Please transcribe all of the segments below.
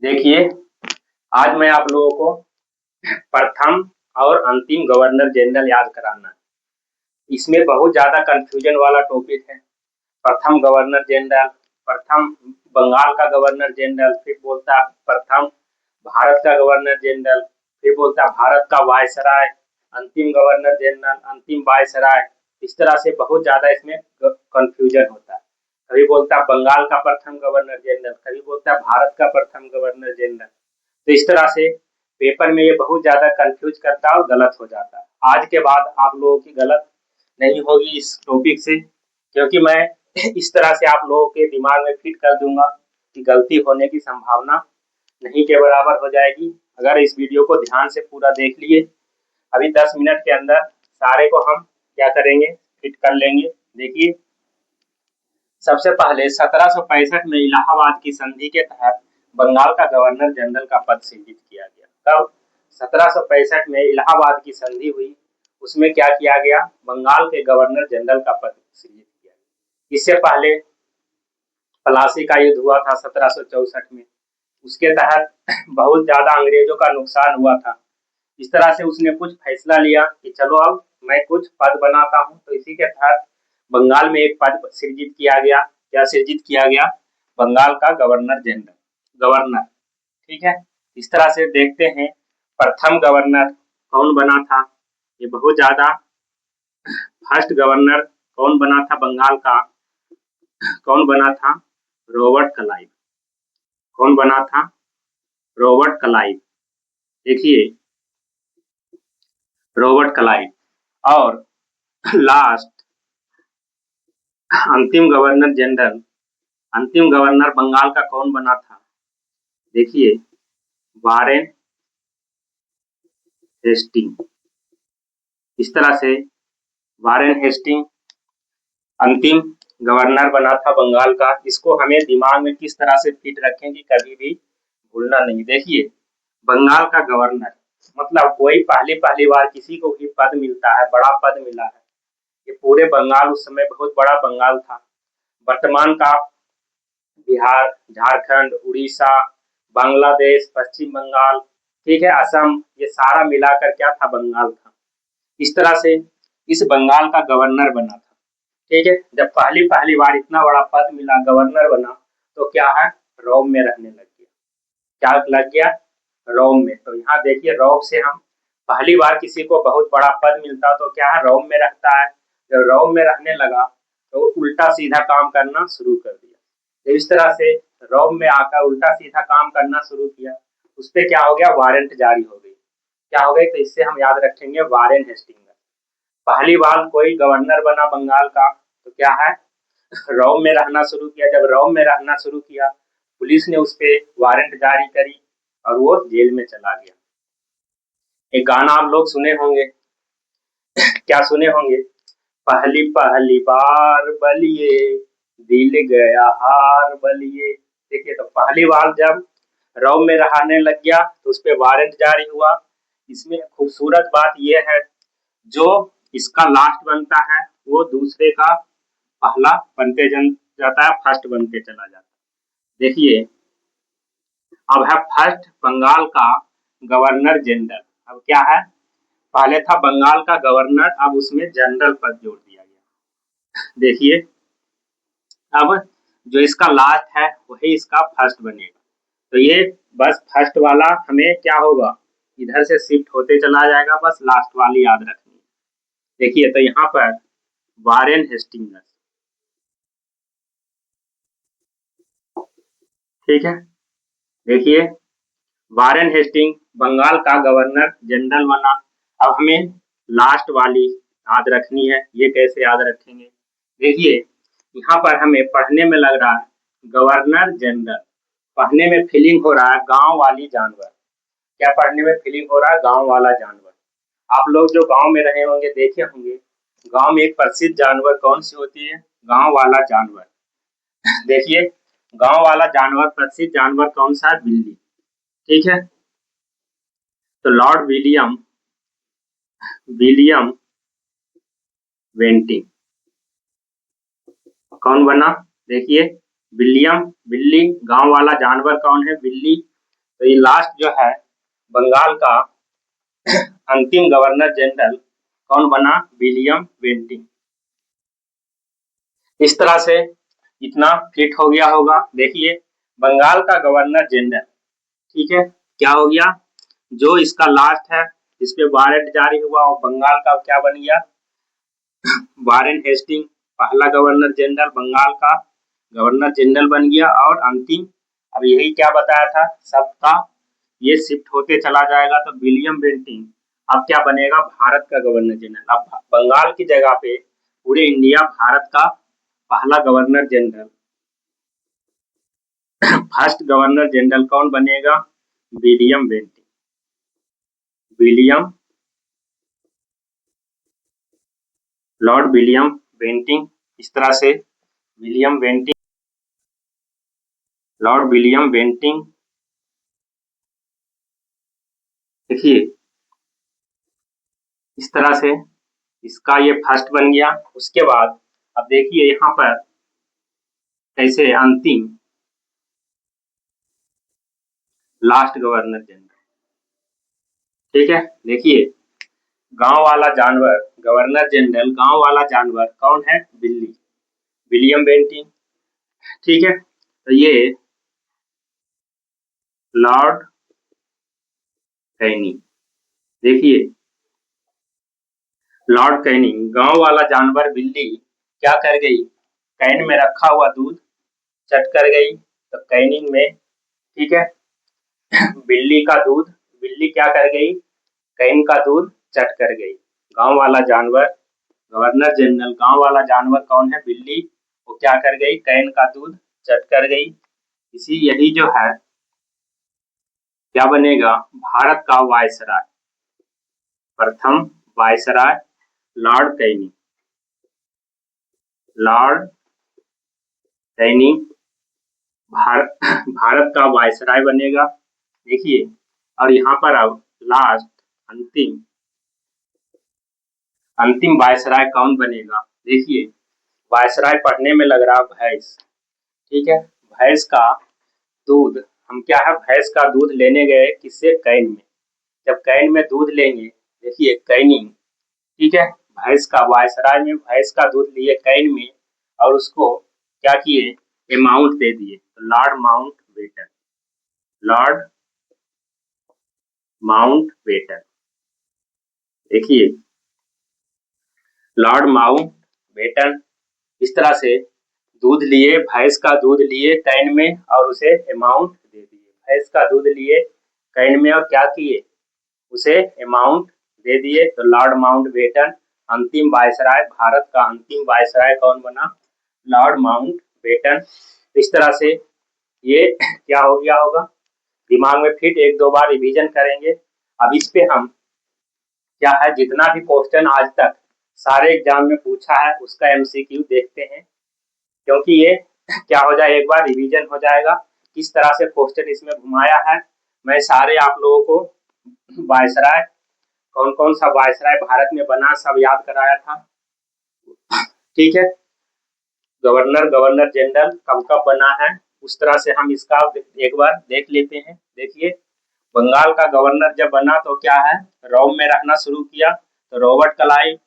देखिए, आज मैं आप लोगों को प्रथम और अंतिम गवर्नर जनरल याद कराना है। इसमें बहुत ज़्यादा कन्फ्यूजन वाला टॉपिक है। प्रथम गवर्नर जनरल, प्रथम बंगाल का गवर्नर जनरल, फिर बोलता है प्रथम भारत का गवर्नर जनरल, फिर बोलता है भारत का वायसराय, अंतिम गवर्नर जनरल, अंतिम वायसराय। इस तरह से बहुत ज़्यादा इसमें कन्फ्यूजन होता है। कभी बोलता है बंगाल का प्रथम गवर्नर जनरल, कभी बोलता है भारत का प्रथम गवर्नर जनरल। तो इस तरह से पेपर में ये बहुत ज़्यादा कन्फ्यूज करता है और गलत हो जाता है। आज के बाद आप लोगों की गलत नहीं होगी इस टॉपिक से, क्योंकि मैं इस तरह से आप लोगों के दिमाग में फिट कर दूंगा कि गलती होने की संभावना नहीं के बराबर हो जाएगी। अगर इस वीडियो को ध्यान से पूरा देख लिए, अभी 10 मिनट के अंदर सारे को हम क्या करेंगे, फिट कर लेंगे। देखिए, सबसे पहले 1765 में इलाहाबाद की संधि के तहत बंगाल का गवर्नर जनरल का पद सृजित किया गया। तब 1765 में इलाहाबाद की संधि हुई, उसमें क्या किया गया, बंगाल के गवर्नर जनरल का पद सृजित किया गया। इससे पहले प्लासी का युद्ध हुआ था 1764 में, उसके तहत बहुत ज्यादा अंग्रेजों का नुकसान हुआ था। इस तरह से उसने कुछ फैसला लिया कि चलो अब मैं कुछ पद बनाता हूं, तो इसी के तहत बंगाल में एक पद सृजित किया गया। क्या सृजित किया गया? बंगाल का गवर्नर जनरल, गवर्नर। ठीक है, इस तरह से देखते हैं प्रथम गवर्नर कौन बना था। ये बहुत ज्यादा, फर्स्ट गवर्नर कौन बना था बंगाल का, कौन बना था? Robert Clive. कौन बना था? Robert Clive. देखिए, रॉबर्ट क्लाइव। और लास्ट अंतिम गवर्नर जनरल, अंतिम गवर्नर बंगाल का कौन बना था? देखिए, वारेन हेस्टिंग। इस तरह से वारेन हेस्टिंग अंतिम गवर्नर बना था बंगाल का। इसको हमें दिमाग में किस तरह से फिट रखें कि कभी भी भूलना नहीं। देखिए, बंगाल का गवर्नर मतलब कोई पहली पहली बार किसी को भी पद मिलता है, बड़ा पद मिला है। ये पूरे बंगाल, उस समय बहुत बड़ा बंगाल था। वर्तमान का बिहार, झारखंड, उड़ीसा, बांग्लादेश, पश्चिम बंगाल, ठीक है, असम, ये सारा मिलाकर क्या था? बंगाल था। इस तरह से इस बंगाल का गवर्नर बना था। ठीक है, जब पहली पहली बार इतना बड़ा पद मिला, गवर्नर बना, तो क्या है, रोम में रहने लग गया। क्या लग गया? रोम में। तो यहाँ देखिए, रोम से हम पहली बार किसी को बहुत बड़ा पद मिलता तो क्या है, रोम में रहता है। जब रोम में रहने लगा तो उल्टा सीधा काम करना शुरू कर दिया। तो इस तरह से रोम में आकर उल्टा सीधा काम करना शुरू किया, उस पर क्या हो गया, वारंट जारी हो गई। क्या हो गई? तो इससे हम याद रखेंगे वारेन हेस्टिंग। पहली बार कोई गवर्नर बना बंगाल का तो क्या है, रोम में रहना शुरू किया। जब रोम में रहना शुरू किया, पुलिस ने उस पर वारंट जारी करी और वो जेल में चला गया। एक गाना आप लोग सुने होंगे, क्या सुने होंगे? पहली पहली बार बलिए, दिल गया हार बलिए। देखिए, तो पहली बार जब रोम में रहने लग गया तो उस पर वारंट जारी हुआ। इसमें खूबसूरत बात यह है, जो इसका लास्ट बनता है वो दूसरे का पहला बनते जाता है, फर्स्ट बनते चला जाता है। देखिए, अब है फर्स्ट बंगाल का गवर्नर जनरल। अब क्या है, पहले था बंगाल का गवर्नर, अब उसमें जनरल पद जोड़ दिया गया। देखिए, अब जो इसका लास्ट है वही इसका फर्स्ट बनेगा। तो ये बस फर्स्ट वाला हमें क्या होगा, इधर से शिफ्ट होते चला जाएगा, बस लास्ट वाली याद रखनी है। देखिए, तो यहाँ पर वारेन हेस्टिंग्स, ठीक है। देखिए, वारेन हेस्टिंग बंगाल का गवर्नर जनरल बना। अब हमें लास्ट वाली याद रखनी है। ये कैसे याद रखेंगे? देखिए, यहाँ पर हमें पढ़ने में लग रहा है गवर्नर जनरल, पढ़ने में फीलिंग हो रहा है गांव वाली जानवर। क्या पढ़ने में फीलिंग हो रहा है? गांव वाला जानवर। आप लोग जो गांव में रहे होंगे, देखे होंगे, गांव में एक प्रसिद्ध जानवर कौन सी होती है? गांव वाला जानवर। देखिए, गांव वाला जानवर, प्रसिद्ध जानवर कौन सा है? बिल्ली। ठीक है, तो लॉर्ड विलियम, विलियम बेंटिंक कौन बना? देखिए, विलियम, बिल्ली, गांव वाला जानवर कौन है? बिल्ली। तो ये लास्ट जो है बंगाल का अंतिम गवर्नर जनरल कौन बना? William Bentinck. इस तरह से इतना फिट हो गया होगा। देखिए बंगाल का गवर्नर जनरल, ठीक है, क्या हो गया? जो इसका लास्ट है, इस पे वारंट जारी हुआ और बंगाल का क्या बन गया? वारेन हेस्टिंग पहला गवर्नर जनरल बंगाल का गवर्नर जनरल बन गया। और अंतिम, अब यही क्या बताया था सबका, ये शिफ्ट होते चला जाएगा। तो विलियम बेंटिक अब क्या बनेगा? भारत का गवर्नर जनरल। अब बंगाल की जगह पे पूरे इंडिया भारत का पहला governor general first governor general कौन बनेगा? William Bentinck. William, Lord William Bentinck. इस तरह से William Bentinck, Lord William Bentinck. देखिए इस तरह से इसका ये फर्स्ट बन गया। उसके बाद अब देखिए यहाँ पर कैसे अंतिम लास्ट गवर्नर जनरल, ठीक है। देखिए गांव वाला जानवर गवर्नर जनरल, गांव वाला जानवर कौन है? बिल्ली, विलियम बेंटिक, ठीक है। तो ये लॉर्ड कैनिंग, देखिए लॉर्ड कैनिंग, गांव वाला जानवर बिल्ली क्या कर गई? कैन में रखा हुआ दूध चट कर गई। तो कैनिंग में, ठीक है, बिल्ली का दूध, बिल्ली क्या कर गई? कैन का दूध चट कर गई। गांव वाला जानवर गवर्नर जनरल, गांव वाला जानवर कौन है? बिल्ली, वो क्या कर गई? कैन का दूध चट कर गई। इसी यही जो है क्या बनेगा? भारत का वायसराय, प्रथम viceroy Lord Canning, Lord Canning Bharat का वायसराय बनेगा। देखिए और यहाँ पर अब लास्ट अंतिम अंतिम वायसराय कौन बनेगा? देखिए वायसराय पढ़ने में लग रहा भैंस, ठीक है। भैंस का दूध, हम क्या है, भैंस का दूध लेने गए किससे? कैन में। जब कैन में दूध लेंगे, देखिए कैनिंग, ठीक है, भैंस का वायसराय में भैंस का दूध लिए कैन में और उसको क्या किए? अमाउंट दे दिए। तो Lord Mountbatten, Lord Mountbatten, देखिए लॉर्ड माउंट बेटन। इस तरह से दूध लिए, भैंस का दूध लिए कैन में और उसे अमाउंट दे दिए। भैंस का दूध लिए कैन में और क्या किए? उसे अमाउंट दे दिए। तो लॉर्ड माउंट बेटन अंतिम वायसराय, भारत का अंतिम वायसराय कौन बना? Lord Mountbatten. इस तरह से ये क्या हो गया होगा? दिमाग में फिट एक दो बार रिवीजन करेंगे। अब इस पे हम क्या है, जितना भी क्वेश्चन आज तक सारे एग्जाम में पूछा है उसका एमसीक्यू देखते हैं, क्योंकि ये क्या हो जाए, एक बार रिवीजन हो जाएगा किस तरह से क्वेश्चन इसमें घुमाया है। मैं सारे आप लोगों को वायसराय, कौन कौन सा वायसराय भारत में बना, सब याद कराया था, ठीक है। गवर्नर, गवर्नर जनरल कब कब बना है, उस तरह से हम इसका एक बार देख लेते हैं। देखिए बंगाल का गवर्नर जब बना तो क्या है, रोम में रहना शुरू किया। तो रॉबर्ट क्लाइव,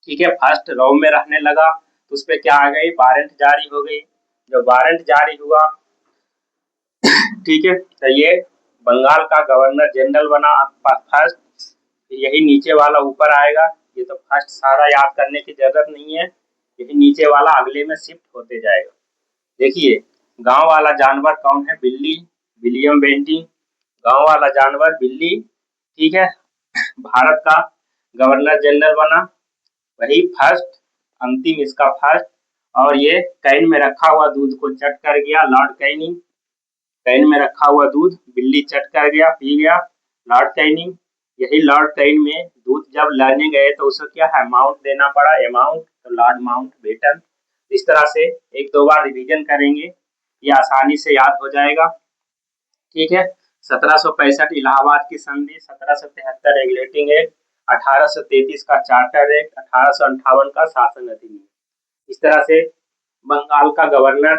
ठीक है, फर्स्ट रोम में रहने लगा। तो उस पर क्या आ गई? वारंट जारी हो गई। जब वारंट जारी हुआ, ठीक है, तो ये बंगाल का गवर्नर जनरल बना फर्स्ट। यही नीचे वाला ऊपर आएगा, ये तो फर्स्ट सारा याद करने की जरूरत नहीं है, यही नीचे वाला अगले में शिफ्ट होते जाएगा। देखिए गांव वाला जानवर कौन है? बिल्ली, विलियम बेंटिक, गांव वाला जानवर बिल्ली, ठीक है। भारत का गवर्नर जनरल बना वही फर्स्ट, अंतिम इसका फर्स्ट। और ये कैन में रखा हुआ दूध को चट कर गया लॉर्ड कैनिंग, कैन में रखा हुआ दूध बिल्ली चट कर गया, पी गया लॉर्ड कैनिंग। यही लॉर्ड कैन में दूध जब लाने गए तो उसे क्या है? अमाउंट देना पड़ा, अमाउंट, तो लॉर्ड माउंट बेटन। इस तरह से एक दो बार रिवीजन करेंगे, ये आसानी से याद हो जाएगा, ठीक है। 1765 इलाहाबाद की संधि, 1773 रेगुलेटिंग एक्ट, 1833 का चार्टर एक्ट, 1858 का शासन अधिनियम। इस तरह से बंगाल का गवर्नर,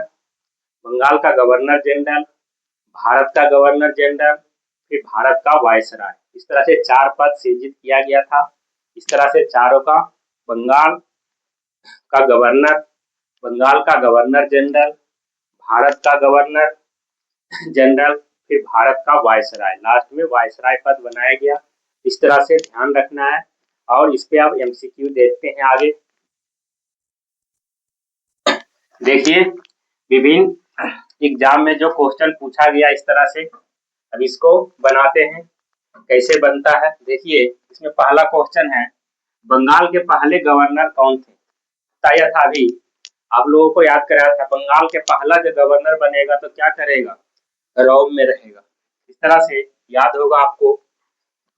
बंगाल का गवर्नर जनरल, भारत का गवर्नर जनरल, फिर भारत का वायसराय। इस तरह से 4 पद सृजित किया गया था। इस तरह से चारों का बंगाल का गवर्नर, बंगाल का गवर्नर जनरल, भारत का गवर्नर जनरल, फिर भारत का वायसराय, लास्ट में वायसराय पद बनाया गया। इस तरह से ध्यान रखना है और इस पे आप एमसीक्यू देखते हैं आगे। देखिए विभिन्न एग्जाम में जो क्वेश्चन पूछा गया इस तरह से, अब इसको बनाते हैं। कैसे बनता है देखिए, इसमें पहला क्वेश्चन है बंगाल के पहले गवर्नर कौन थे। बताया था अभी आप लोगों को याद कराया था, बंगाल के पहला जो गवर्नर बनेगा तो क्या करेगा, रॉब में रहेगा। इस तरह से याद होगा आपको।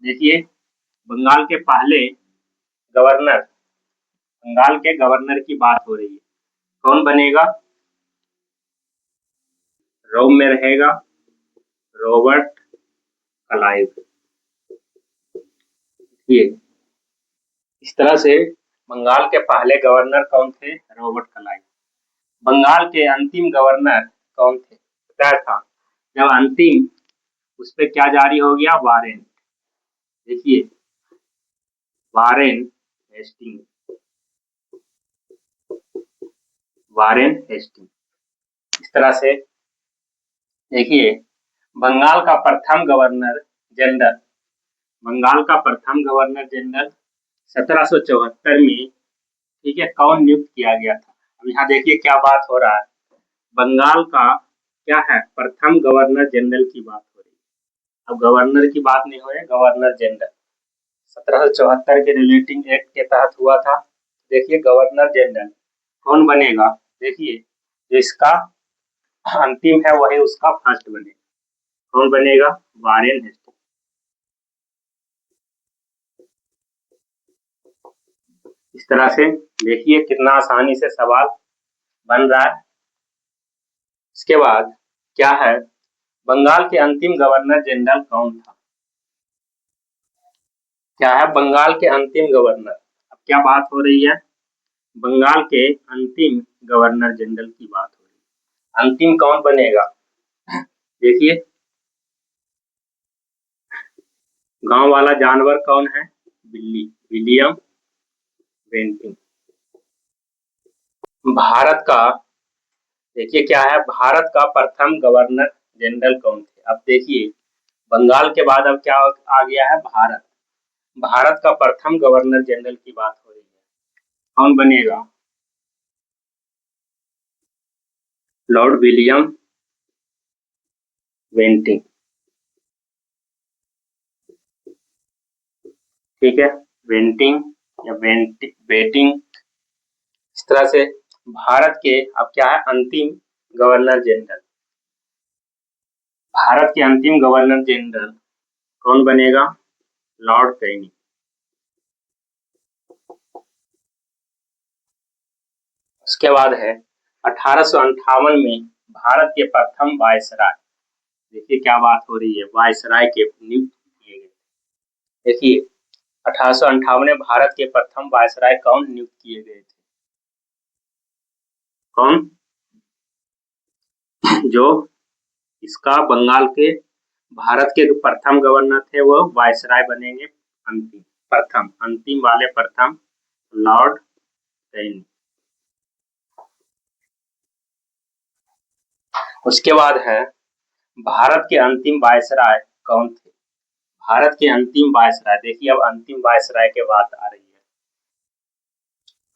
देखिए बंगाल के पहले गवर्नर, बंगाल के गवर्नर की बात हो रही है, कौन बनेगा, रोम में रहेगा रॉबर्ट क्लाइव। ये इस तरह से बंगाल के पहले गवर्नर कौन थे, रॉबर्ट क्लाइव। बंगाल के अंतिम गवर्नर कौन थे, बताया था जब अंतिम उस पर क्या जारी हो गया, वारंट। देखिए वारेन हेस्टिंग, वारेन हेस्टिंग। इस तरह से देखिए बंगाल का प्रथम गवर्नर जनरल, बंगाल का प्रथम गवर्नर जनरल 1774 में, ठीक है, कौन नियुक्त किया गया था। अब यहाँ देखिए क्या बात हो रहा है, बंगाल का क्या है, प्रथम गवर्नर जनरल की बात हो रही है। अब गवर्नर की बात नहीं हो रही, गवर्नर जनरल 1774 के रिलेटिंग एक्ट के तहत हुआ था। देखिए गवर्नर जनरल कौन बनेगा, देखिए जो इसका अंतिम है वही उसका फर्स्ट बनेगा। कौन बनेगा, वारेन हेस्टिंग। इस तरह से देखिए कितना आसानी से सवाल बन रहा है। इसके बाद क्या है, बंगाल के अंतिम गवर्नर जनरल कौन था, क्या है बंगाल के अंतिम गवर्नर। अब क्या बात हो रही है, बंगाल के अंतिम गवर्नर जनरल की बात हो रही है। अंतिम कौन बनेगा, देखिए गांव वाला जानवर कौन है, बिल्ली, विलियम बेंटिंग। भारत का देखिए क्या है, भारत का प्रथम गवर्नर जनरल कौन थे। अब देखिए बंगाल के बाद अब क्या आ गया है, भारत। भारत का प्रथम गवर्नर जनरल की बात हो रही है, कौन बनेगा, लॉर्ड विलियम बेंटिंग। ठीक है, बेंटिंग या बेटिंग। इस तरह से भारत के अब क्या है, अंतिम गवर्नर जनरल, भारत के अंतिम गवर्नर जनरल कौन बनेगा, लॉर्ड कैनिंग। उसके बाद है 1858 में भारत के प्रथम वायसराय। देखिए क्या बात हो रही है, वायसराय के नियुक्त किए गए। देखिए 1858 में भारत के प्रथम वायसराय कौन नियुक्त किए गए थे, कौन, जो इसका बंगाल के भारत के जो प्रथम गवर्नर थे वो वायसराय बनेंगे, अंतिम, प्रथम, अंतिम वाले प्रथम, लॉर्ड कैनिंग। उसके बाद है भारत के अंतिम वायसराय कौन थे, भारत के अंतिम वायसराय। देखिए अब अंतिम वायसराय के बात आ रही है,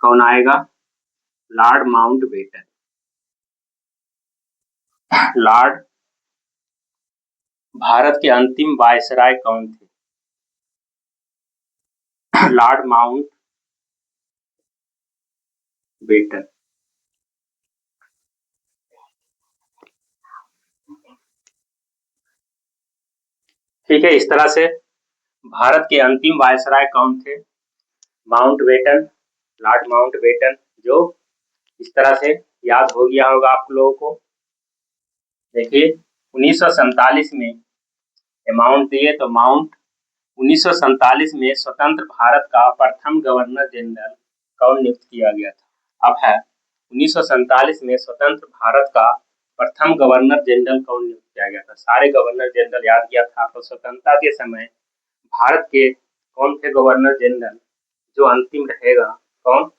कौन आएगा, लॉर्ड माउंटबेटन। लॉर्ड, भारत के अंतिम वायसराय कौन थे, लॉर्ड माउंट बेटन। ठीक है, इस तरह से भारत के अंतिम वायसराय कौन थे, माउंटबेटन, लॉर्ड माउंटबेटन। जो इस तरह से याद हो गया होगा आप लोगों को। देखिए 1947 में अमाउंट दिए तो माउंट, 1947 में स्वतंत्र भारत का प्रथम गवर्नर जनरल कौन नियुक्त किया गया था। अब है 1947 में स्वतंत्र भारत का प्रथम गवर्नर जनरल कौन नियुक्त किया गया था। सारे गवर्नर जनरल याद किया था। तो स्वतंत्रता के समय भारत के कौन थे गवर्नर जनरल जो अंतिम रहेगा? कौन?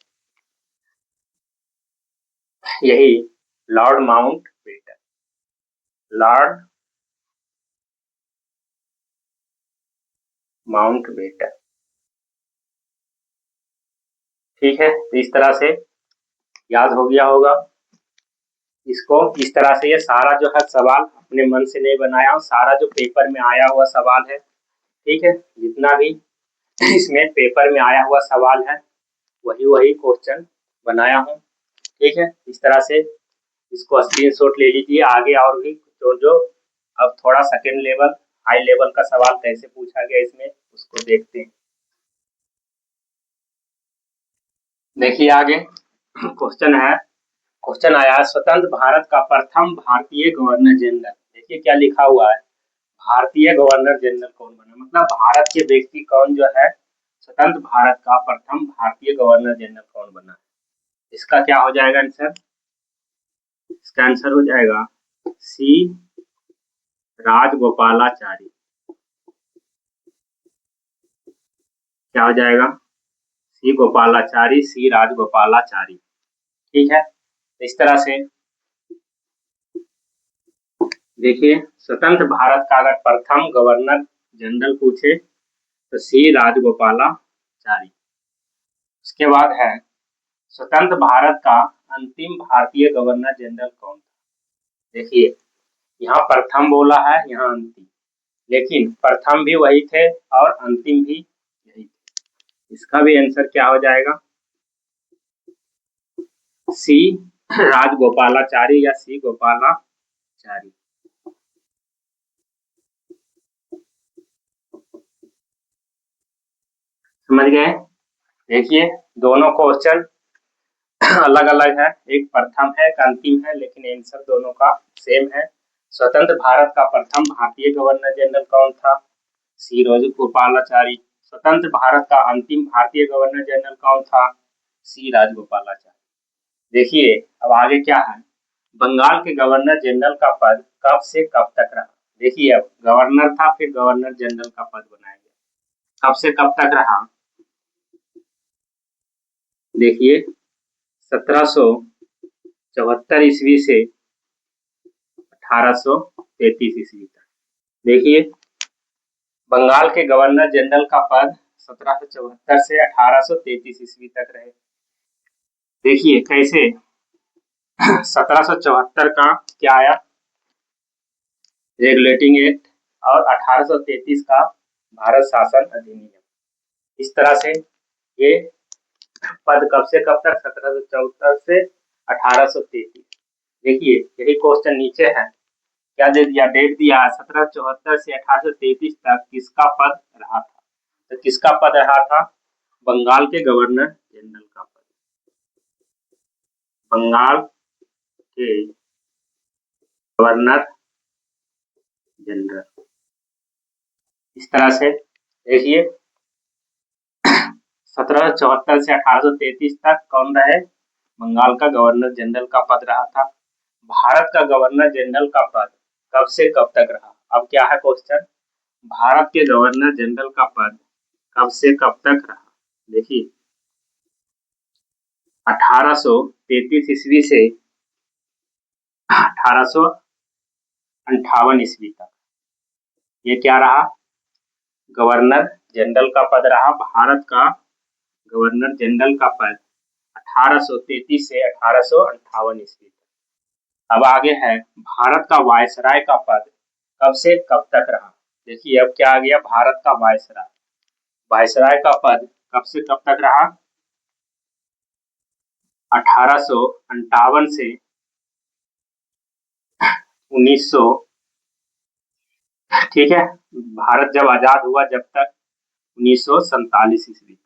यही लॉर्ड माउंटबेटन। Lord Mountbatten. ठीक है, तो इस तरह से याद हो गया होगा इसको। इस तरह से ये सारा जो है सवाल अपने मन से नहीं बनाया हूँ, सारा जो पेपर में आया हुआ सवाल है, ठीक है, जितना भी इसमें पेपर में आया हुआ सवाल है वही वही क्वेश्चन बनाया हूँ। ठीक है, इस तरह से इसको स्क्रीनशॉट ले लीजिए। आगे और भी जो जो अब थोड़ा सेकेंड लेवल हाई लेवल का सवाल कैसे पूछा गया इसमें उसको देखते हैं। देखिए आगे क्वेश्चन है, क्वेश्चन आया है स्वतंत्र भारत का प्रथम भारतीय गवर्नर जनरल। देखिए क्या लिखा हुआ है, भारतीय गवर्नर जनरल कौन बना, मतलब भारत के व्यक्ति कौन जो है स्वतंत्र भारत का प्रथम भारतीय गवर्नर जनरल कौन बना। इसका क्या हो जाएगा आंसर? इसका आंसर हो जाएगा सी राजगोपालाचारी। क्या हो जाएगा? सी गोपालाचारी, सी राजगोपालाचारी। ठीक है, इस तरह से देखिए स्वतंत्र भारत का अगर प्रथम गवर्नर जनरल पूछे तो सी राजगोपालाचारी। उसके बाद है स्वतंत्र भारत का अंतिम भारतीय गवर्नर जनरल कौन था। देखिए यहाँ प्रथम बोला है, यहाँ अंतिम, लेकिन प्रथम भी वही थे और अंतिम भी यही थे। इसका भी आंसर क्या हो जाएगा? सी राजगोपालाचारी या सी गोपालाचारी। समझ गए? देखिए दोनों क्वेश्चन अलग अलग है, एक प्रथम है एक अंतिम है, लेकिन आंसर दोनों का सेम है। स्वतंत्र भारत का प्रथम भारतीय गवर्नर जनरल कौन था? सी राजगोपालाचारी। स्वतंत्र भारत का अंतिम भारतीय गवर्नर जनरल कौन था? सी राजगोपालाचारी। देखिए अब आगे क्या है, बंगाल के गवर्नर जनरल का पद कब से कब तक रहा। देखिए अब गवर्नर था फिर गवर्नर जनरल का पद बनाया गया, कब से कब तक रहा। देखिए 1774 ईस्वी से 1833 ईस्वी तक। देखिए बंगाल के गवर्नर जनरल का पद 1774 से 1833 ईस्वी तक रहे। देखिए कैसे 1774 का क्या आया, रेगुलेटिंग एक्ट, और 1833 का भारत शासन अधिनियम। इस तरह से ये पद कब से कब तक, 1774 से 1833। देखिए यही क्वेश्चन नीचे है, क्या दे दिया, डेट दिया 1774 से 1833 तक किसका पद रहा था। तो किसका पद रहा था? बंगाल के गवर्नर जनरल का पद। बंगाल के गवर्नर जनरल। इस तरह से देखिए 1774 से 1833 तक कौन रहे? बंगाल का गवर्नर जनरल का पद रहा था। भारत का गवर्नर जनरल का पद कब से कब तक रहा। अब क्या है क्वेश्चन, भारत के गवर्नर जनरल का पद कब से कब तक रहा। देखिए 1833 ईस्वी से 1858 ईस्वी तक ये क्या रहा, गवर्नर जनरल का पद रहा। भारत का गवर्नर जनरल का पद 1833 से 1858 ईस्वी तक। अब आगे है भारत का वायसराय का पद कब से कब तक रहा। देखिए अब क्या आ गया, भारत का वायसराय, वायसराय का पद कब से कब तक रहा, 1858 से 1900, ठीक है, भारत जब आजाद हुआ जब तक 1947 ईस्वी तक।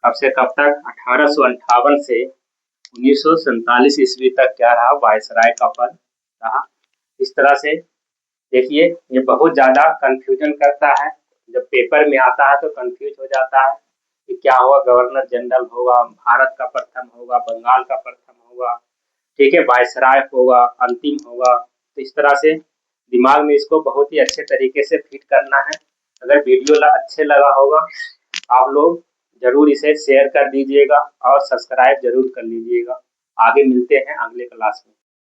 कब से कब तक, 1858 से 1947 ईस्वी तक क्या रहा, वायसराय का पद रहा। इस तरह से देखिए ये बहुत ज्यादा कंफ्यूजन करता है, जब पेपर में आता है तो कंफ्यूज हो जाता है कि क्या होगा, गवर्नर जनरल होगा, भारत का प्रथम होगा, बंगाल का प्रथम होगा, ठीक है, वायसराय होगा, अंतिम होगा। तो इस तरह से दिमाग में इसको बहुत ही अच्छे तरीके से फिट करना है। अगर वीडियो अच्छे लगा होगा आप लोग जरूर इसे शेयर कर दीजिएगा और सब्सक्राइब जरूर कर लीजिएगा। आगे मिलते हैं अगले क्लास में।